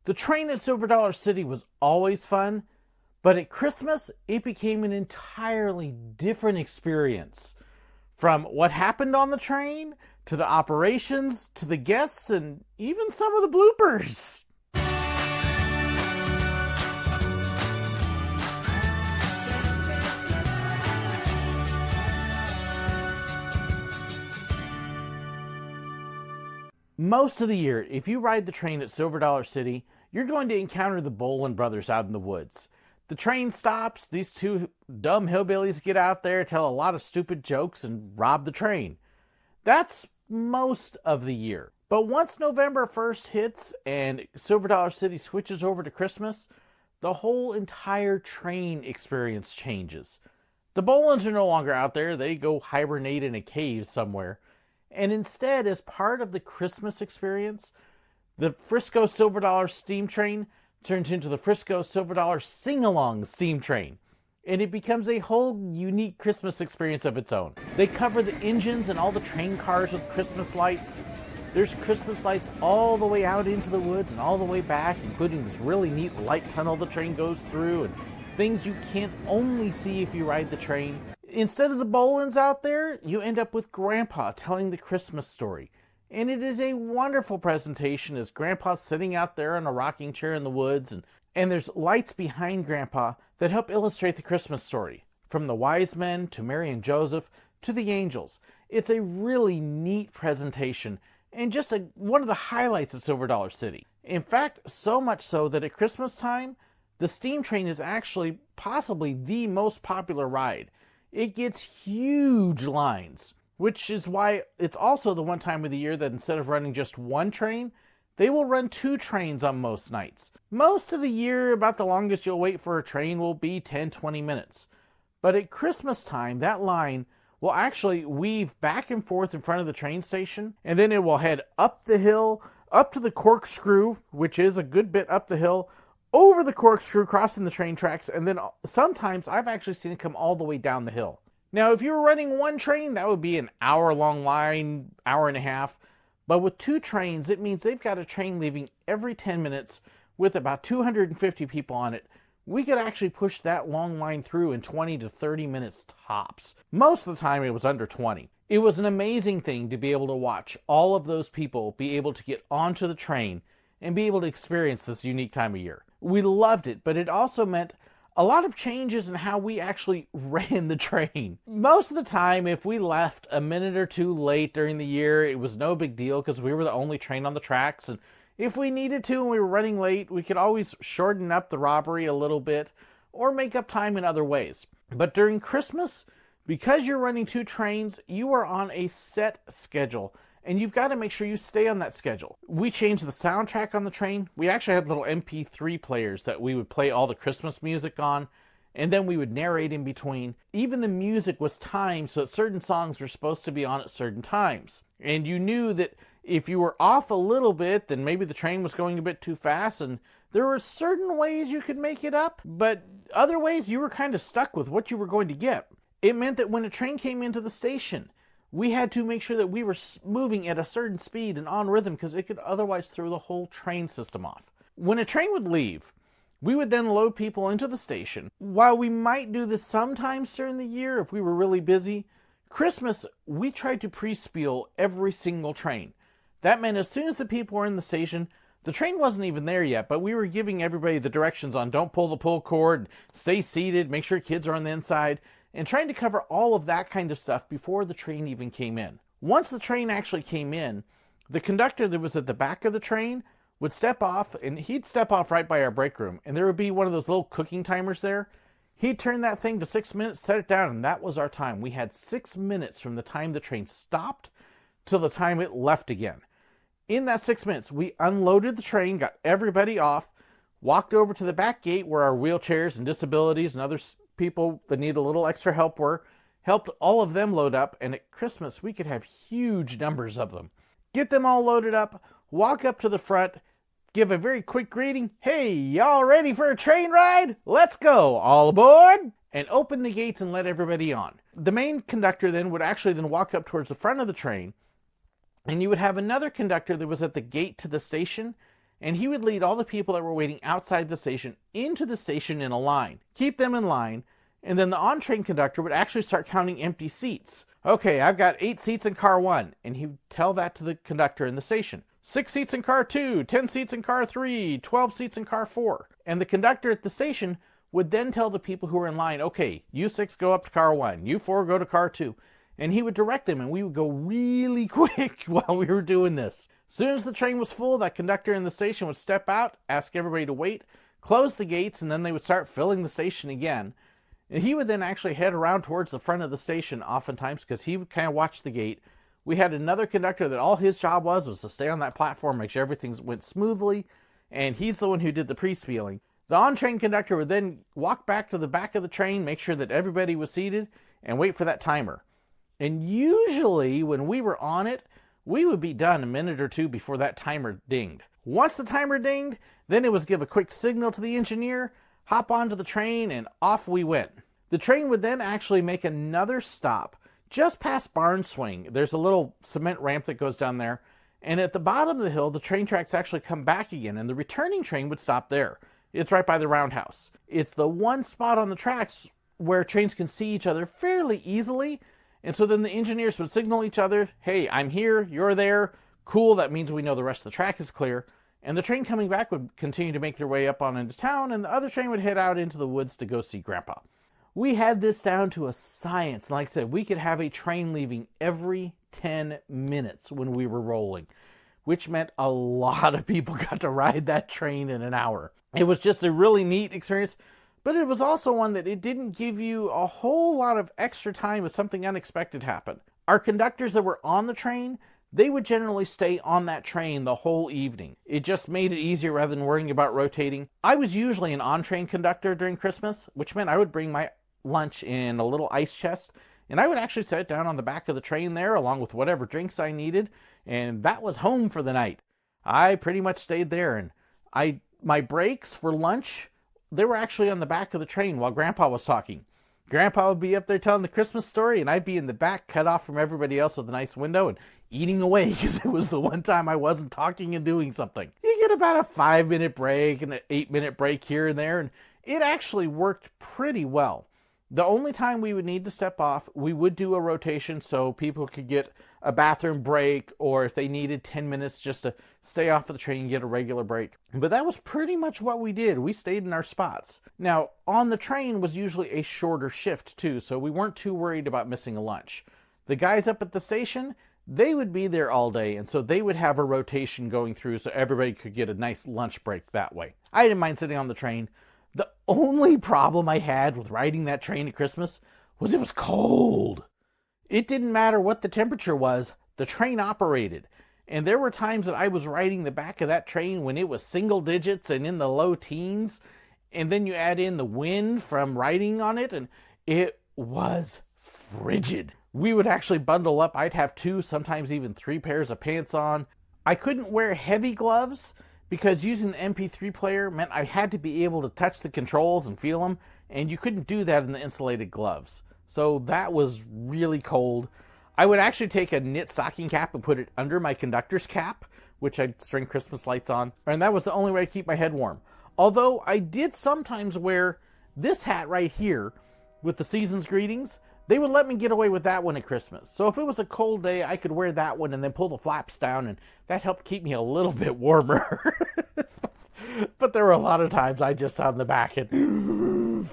The train at Silver Dollar City was always fun, but at Christmas, it became an entirely different experience. From what happened on the train, to the operations, to the guests, and even some of the bloopers. Most of the year, if you ride the train at Silver Dollar City, you're going to encounter the Bolin brothers out in the woods. The train stops, these two dumb hillbillies get out there, tell a lot of stupid jokes, and rob the train. That's most of the year. But once November 1st hits and Silver Dollar City switches over to Christmas, the whole entire train experience changes. The Bolins are no longer out there, they go hibernate in a cave somewhere. And instead, as part of the Christmas experience, the Frisco Silver Dollar steam train turns into the Frisco Silver Dollar Sing-Along steam train. And it becomes a whole unique Christmas experience of its own. They cover the engines and all the train cars with Christmas lights. There's Christmas lights all the way out into the woods and all the way back, including this really neat light tunnel the train goes through, and things you can't only see if you ride the train. Instead of the Bolins out there, you end up with Grandpa telling the Christmas story. And it is a wonderful presentation as Grandpa's sitting out there in a rocking chair in the woods, and there's lights behind Grandpa that help illustrate the Christmas story. From the wise men to Mary and Joseph to the angels. It's a really neat presentation and just one of the highlights of Silver Dollar City. In fact, so much so that at Christmas time, the steam train is actually possibly the most popular ride. It gets huge lines, which is why it's also the one time of the year that instead of running just one train, they will run 2 trains on most nights. Most of the year, about the longest you'll wait for a train will be 10-20 minutes. But at Christmas time, that line will actually weave back and forth in front of the train station, and then it will head up the hill, up to the corkscrew, which is a good bit up the hill, over the corkscrew, crossing the train tracks, and then sometimes I've actually seen it come all the way down the hill. Now, if you were running one train, that would be an hour-long line, hour and a half. But with 2 trains, it means they've got a train leaving every 10 minutes with about 250 people on it. We could actually push that long line through in 20 to 30 minutes tops. Most of the time, it was under 20. It was an amazing thing to be able to watch all of those people be able to get onto the train and be able to experience this unique time of year. We loved it, but it also meant a lot of changes in how we actually ran the train. Most of the time, if we left a minute or 2 late during the year, it was no big deal because we were the only train on the tracks. And if we needed to and we were running late, we could always shorten up the robbery a little bit or make up time in other ways. But during Christmas, because you're running 2 trains, you are on a set schedule. And you've got to make sure you stay on that schedule. We changed the soundtrack on the train. We actually had little MP3 players that we would play all the Christmas music on, and then we would narrate in between. Even the music was timed so that certain songs were supposed to be on at certain times. And you knew that if you were off a little bit, then maybe the train was going a bit too fast, and there were certain ways you could make it up, but other ways you were kind of stuck with what you were going to get. It meant that when a train came into the station, we had to make sure that we were moving at a certain speed and on rhythm because it could otherwise throw the whole train system off. When a train would leave, we would then load people into the station. While we might do this sometimes during the year if we were really busy, Christmas, we tried to pre-spiel every single train. That meant as soon as the people were in the station, the train wasn't even there yet, but we were giving everybody the directions on don't pull the pull cord, stay seated, make sure kids are on the inside, and trying to cover all of that kind of stuff before the train even came in. Once the train actually came in, the conductor that was at the back of the train would step off, and he'd step off right by our break room, and there would be one of those little cooking timers there. He'd turn that thing to 6 minutes, set it down, and that was our time. We had 6 minutes from the time the train stopped till the time it left again. In that 6 minutes, we unloaded the train, got everybody off, walked over to the back gate where our wheelchairs and disabilities and other people that need a little extra help were, helped all of them load up, and at Christmas we could have huge numbers of them. Get them all loaded up, walk up to the front, give a very quick greeting, hey, y'all ready for a train ride? Let's go, all aboard! And open the gates and let everybody on. The main conductor then would actually then walk up towards the front of the train, and you would have another conductor that was at the gate to the station, and he would lead all the people that were waiting outside the station into the station in a line, keep them in line, and then the on-train conductor would actually start counting empty seats. Okay, I've got 8 seats in car 1, and he would tell that to the conductor in the station. 6 seats in car 2, 10 seats in car 3, 12 seats in car 4. And the conductor at the station would then tell the people who were in line, okay, you 6 go up to car 1, you 4 go to car 2. And he would direct them, and we would go really quick while we were doing this. As soon as the train was full, that conductor in the station would step out, ask everybody to wait, close the gates, and then they would start filling the station again. And he would then actually head around towards the front of the station oftentimes because he would kind of watch the gate. We had another conductor that all his job was to stay on that platform, make sure everything went smoothly, and he's the one who did the pre-spieling. The on-train conductor would then walk back to the back of the train, make sure that everybody was seated, and wait for that timer. And usually when we were on it, we would be done a minute or two before that timer dinged. Once the timer dinged, then it was give a quick signal to the engineer, hop onto the train, and off we went. The train would then actually make another stop just past Barn Swing. There's a little cement ramp that goes down there, and at the bottom of the hill, the train tracks actually come back again, and the returning train would stop there. It's right by the roundhouse. It's the one spot on the tracks where trains can see each other fairly easily, and so then the engineers would signal each other, hey, I'm here, you're there, cool, that means we know the rest of the track is clear. And the train coming back would continue to make their way up on into town, and the other train would head out into the woods to go see Grandpa. We had this down to a science. And like I said, we could have a train leaving every 10 minutes when we were rolling, which meant a lot of people got to ride that train in an hour. It was just a really neat experience, but it was also one that it didn't give you a whole lot of extra time if something unexpected happened. Our conductors that were on the train, they would generally stay on that train the whole evening. It just made it easier rather than worrying about rotating. I was usually an on-train conductor during Christmas, which meant I would bring my lunch in a little ice chest, and I would actually set it down on the back of the train there along with whatever drinks I needed, and that was home for the night. I pretty much stayed there, and my breaks for lunch, they were actually on the back of the train while Grandpa was talking. Grandpa would be up there telling the Christmas story, and I'd be in the back, cut off from everybody else with a nice window and eating away because it was the one time I wasn't talking and doing something. You get about a 5-minute break and an 8-minute break here and there, and it actually worked pretty well. The only time we would need to step off, we would do a rotation so people could get a bathroom break, or if they needed 10 minutes just to stay off of the train and get a regular break. But that was pretty much what we did. We stayed in our spots. Now, on the train was usually a shorter shift too, so we weren't too worried about missing a lunch. The guys up at the station, they would be there all day, and so they would have a rotation going through so everybody could get a nice lunch break that way. I didn't mind sitting on the train. The only problem I had with riding that train at Christmas was it was cold. It didn't matter what the temperature was, the train operated. And there were times that I was riding the back of that train when it was single digits and in the low teens, and then you add in the wind from riding on it, and it was frigid. We would actually bundle up. I'd have 2, sometimes even 3 pairs of pants on. I couldn't wear heavy gloves because using the MP3 player meant I had to be able to touch the controls and feel them, and you couldn't do that in the insulated gloves. So that was really cold. I would actually take a knit stocking cap and put it under my conductor's cap, which I'd string Christmas lights on, and that was the only way to keep my head warm. Although I did sometimes wear this hat right here with the season's greetings. They would let me get away with that one at Christmas. So if it was a cold day, I could wear that one and then pull the flaps down, and that helped keep me a little bit warmer. But there were a lot of times I just sat in the back and...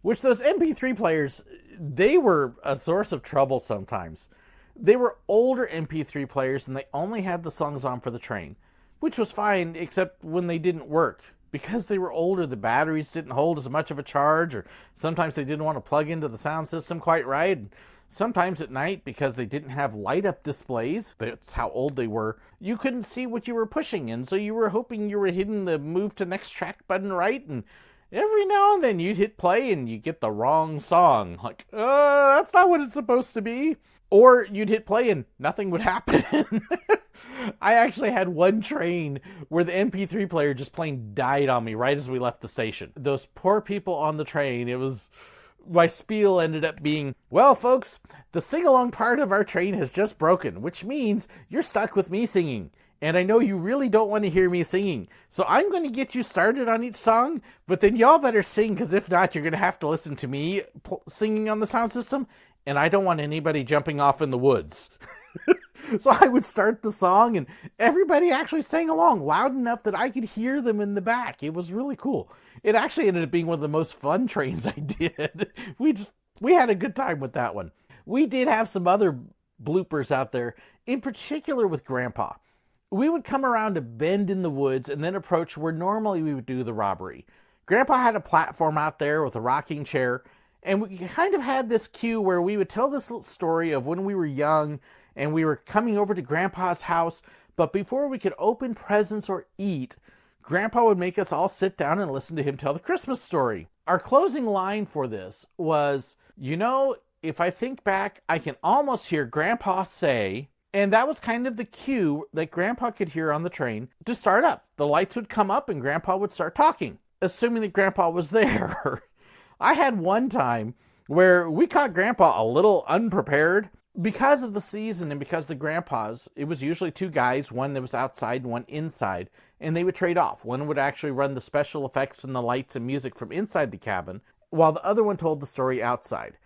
Which those MP3 players, they were a source of trouble sometimes. They were older MP3 players, and they only had the songs on for the train, which was fine, except when they didn't work. Because they were older, the batteries didn't hold as much of a charge, or sometimes they didn't want to plug into the sound system quite right. And sometimes at night, because they didn't have light-up displays, that's how old they were, you couldn't see what you were pushing, and so you were hoping you were hitting the move to next track button right, and every now and then you'd hit play and you get the wrong song. Like, that's not what it's supposed to be. Or you'd hit play and nothing would happen. I actually had one train where the MP3 player just plain died on me right as we left the station. Those poor people on the train, my spiel ended up being, well, folks, the sing-along part of our train has just broken, which means you're stuck with me singing. And I know you really don't want to hear me singing. So I'm going to get you started on each song, but then y'all better sing, because if not, you're going to have to listen to me singing on the sound system, and I don't want anybody jumping off in the woods. So I would start the song, and everybody actually sang along loud enough that I could hear them in the back. It was really cool. It actually ended up being one of the most fun trains I did. We had a good time with that one. We did have some other bloopers out there, in particular with Grandpa. We would come around a bend in the woods and then approach where normally we would do the robbery. Grandpa had a platform out there with a rocking chair, and we kind of had this cue where we would tell this little story of when we were young and we were coming over to Grandpa's house, but before we could open presents or eat, Grandpa would make us all sit down and listen to him tell the Christmas story. Our closing line for this was, if I think back, I can almost hear Grandpa say, and that was kind of the cue that Grandpa could hear on the train to start up. The lights would come up and Grandpa would start talking, assuming that Grandpa was there. I had one time where we caught Grandpa a little unprepared. Because of the season and because the grandpas, it was usually two guys, one that was outside and one inside, and they would trade off. One would actually run the special effects and the lights and music from inside the cabin, while the other one told the story outside.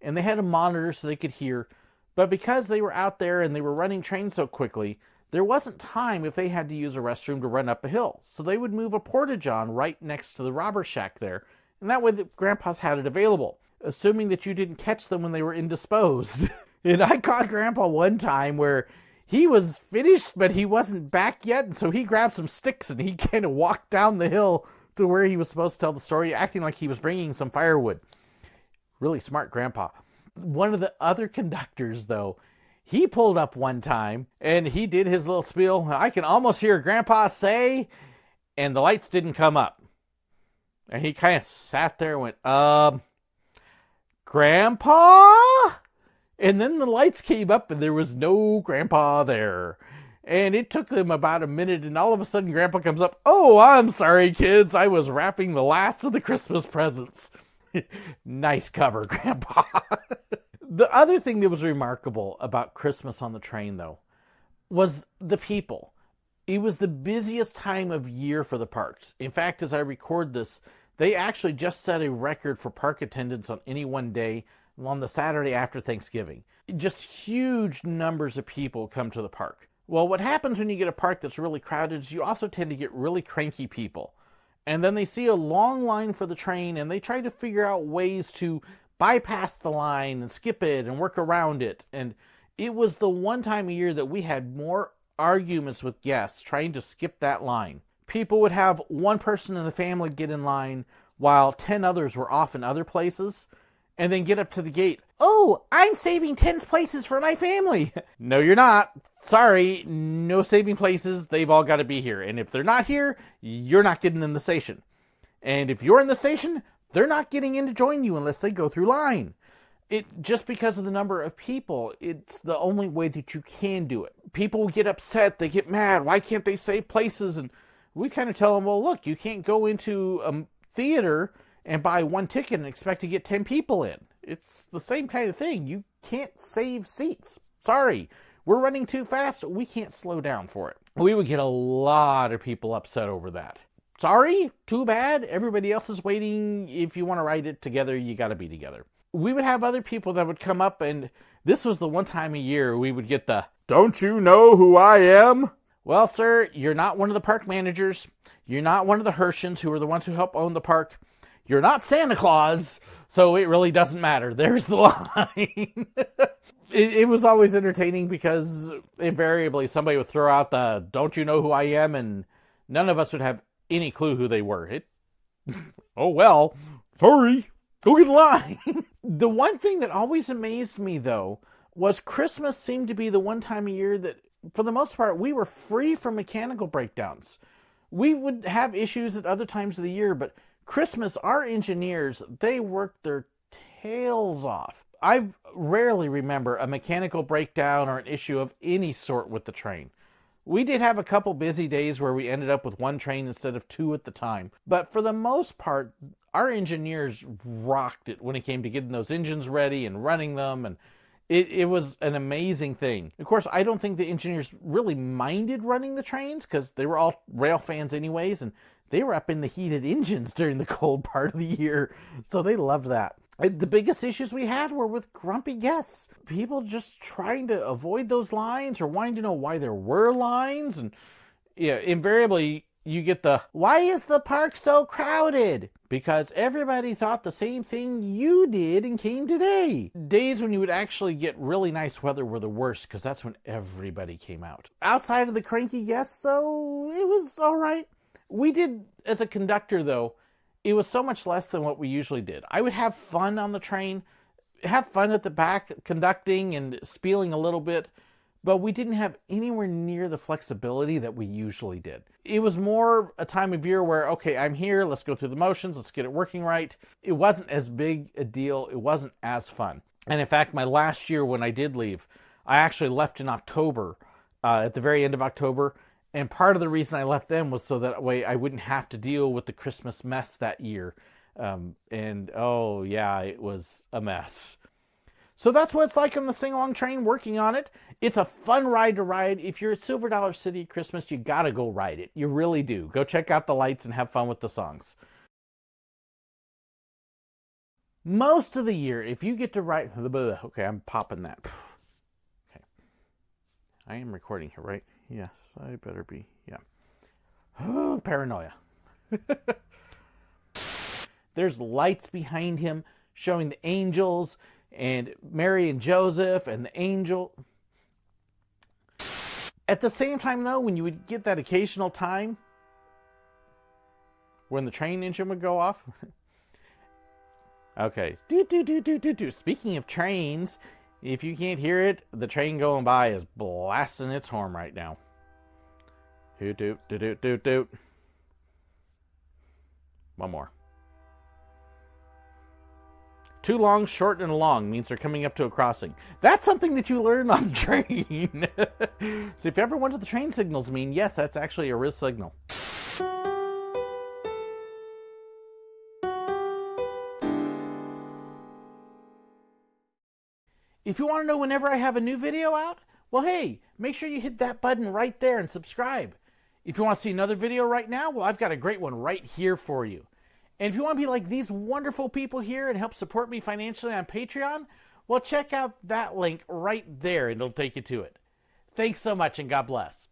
And they had a monitor so they could hear, but because they were out there and they were running trains so quickly, there wasn't time if they had to use a restroom to run up a hill. So they would move a portage on right next to the robber shack there, and that way the grandpas had it available, assuming that you didn't catch them when they were indisposed. And I caught Grandpa one time where he was finished, but he wasn't back yet. And so he grabbed some sticks and he kind of walked down the hill to where he was supposed to tell the story, acting like he was bringing some firewood. Really smart Grandpa. One of the other conductors, though, he pulled up one time and he did his little spiel. I can almost hear Grandpa say, and the lights didn't come up. And he kind of sat there and went, Grandpa? And then the lights came up and there was no Grandpa there. And it took them about a minute, and all of a sudden Grandpa comes up, "Oh, I'm sorry, kids. I was wrapping the last of the Christmas presents." Nice cover, Grandpa. The other thing that was remarkable about Christmas on the train, though, was the people. It was the busiest time of year for the parks. In fact, as I record this, they actually just set a record for park attendance on any one day, on the Saturday after Thanksgiving. Just huge numbers of people come to the park. Well, what happens when you get a park that's really crowded is you also tend to get really cranky people. And then they see a long line for the train and they try to figure out ways to bypass the line and skip it and work around it. And it was the one time a year that we had more arguments with guests trying to skip that line. People would have one person in the family get in line while 10 others were off in other places. And then get up to the gate. "Oh, I'm saving 10 places for my family." No, you're not. Sorry, no saving places. They've all got to be here. And if they're not here, you're not getting in the station. And if you're in the station, they're not getting in to join you unless they go through line. Just because of the number of people, it's the only way that you can do it. People get upset. They get mad. Why can't they save places? And we kind of tell them, well, look, you can't go into a theater and buy one ticket and expect to get 10 people in. It's the same kind of thing. You can't save seats. Sorry, we're running too fast. We can't slow down for it. We would get a lot of people upset over that. Sorry, too bad. Everybody else is waiting. If you want to ride it together, you got to be together. We would have other people that would come up, and this was the one time a year we would get the, "Don't you know who I am?" Well, sir, you're not one of the park managers. You're not one of the Hershans, who are the ones who help own the park. You're not Santa Claus, so it really doesn't matter. There's the line. It was always entertaining because invariably somebody would throw out the, "Don't you know who I am?" and none of us would have any clue who they were. Oh, well, sorry, go get in line. The one thing that always amazed me, though, was Christmas seemed to be the one time a year that, for the most part, we were free from mechanical breakdowns. We would have issues at other times of the year, but Christmas, our engineers, they worked their tails off. I rarely remember a mechanical breakdown or an issue of any sort with the train. We did have a couple busy days where we ended up with one train instead of two at the time. But for the most part, our engineers rocked it when it came to getting those engines ready and running them. And It was an amazing thing. Of course, I don't think the engineers really minded running the trains because they were all rail fans anyways, and they were up in the heated engines during the cold part of the year, so they loved that. The biggest issues we had were with grumpy guests. People just trying to avoid those lines or wanting to know why there were lines. And yeah, invariably you get the, why is the park so crowded? Because everybody thought the same thing you did and came today. Days when you would actually get really nice weather were the worst because that's when everybody came out. Outside of the cranky guests, though, it was all right. We did, as a conductor, though, it was so much less than what we usually did. I would have fun on the train, have fun at the back conducting and spieling a little bit, but we didn't have anywhere near the flexibility that we usually did. It was more a time of year where, okay, I'm here, let's go through the motions, let's get it working right. It wasn't as big a deal, it wasn't as fun. And in fact, my last year when I did leave, I actually left in October, at the very end of October. And part of the reason I left them was so that way I wouldn't have to deal with the Christmas mess that year. And oh yeah, it was a mess. So that's what it's like on the sing-along train working on it. It's a fun ride to ride. If you're at Silver Dollar City at Christmas, you gotta go ride it. You really do. Go check out the lights and have fun with the songs. Most of the year, if you get to ride... Okay, I'm popping that. Okay. I am recording here, right? Yes, I better be. Yeah. Oh, paranoia. There's lights behind him showing the angels and Mary and Joseph and the angel. At the same time, though, when you would get that occasional time when the train engine would go off. Okay. Speaking of trains, if you can't hear it, the train going by is blasting its horn right now. Doot, doot, doot, doot, doot. One more. Too long, short, and long means they're coming up to a crossing. That's something that you learn on the train. So if you ever wonder what the train signals mean, yes, that's actually a real signal. If you want to know whenever I have a new video out, well, hey, make sure you hit that button right there and subscribe. If you want to see another video right now, well, I've got a great one right here for you. And if you want to be like these wonderful people here and help support me financially on Patreon, well, check out that link right there and it'll take you to it. Thanks so much and God bless.